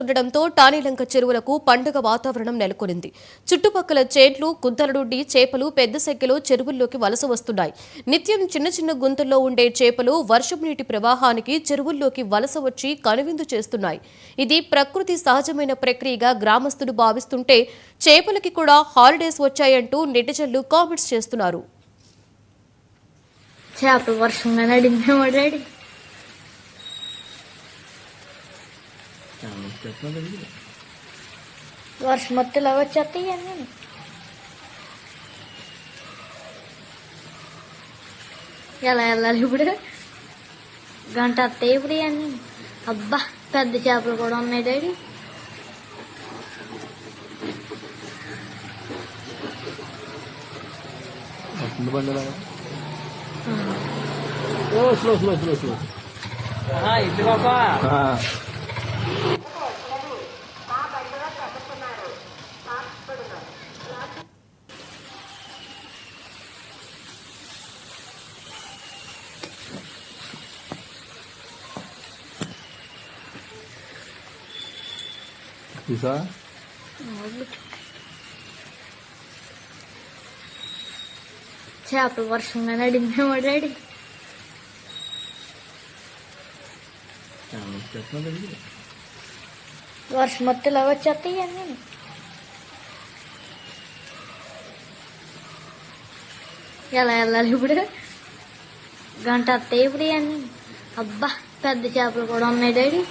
ఉండడంతో టానీలంక చెరువులకు పండుగ వాతావరణం నెలకొనింది. చుట్టుపక్కల చేట్లు, గుంతల నుండి చేపలు పెద్ద సంఖ్యలో చెరువుల్లోకి వలస వస్తున్నాయి. నిత్యం చిన్న చిన్న గుంతల్లో ఉండే చేపలు వర్షపు నీటి ప్రవాహానికి చెరువుల్లోకి వలస వచ్చి కనువిందు చేస్తున్నాయి. ఇది ప్రకృతి సహజమైన ప్రక్రియగా గ్రామస్తులు భావిస్తుంటే చేపలకి కూడా హాలిడేస్ వచ్చాయంటూ నెటిజన్లు కామెంట్స్ చేస్తున్నారు. వర్షం మొత్తం ఇలా వచ్చేస్తాయి అన్నీ ఎలా వెళ్ళాలి ఇప్పుడు గంట వస్తాయి ఇప్పుడు అన్నీ. అబ్బా పెద్ద చేపలు కూడా ఉన్నాయి డాడీ. Bisa? చేపలు వర్షంగా నడిమేమో డాడీ. వర్షం మొత్తం ఇలా వచ్చేస్తాయి అన్నీ. ఎలా వెళ్ళాలి ఇప్పుడు గంట వస్తాయి ఇప్పుడు అన్నీ. అబ్బా పెద్ద చేపలు కూడా ఉన్నాయి డాడీ.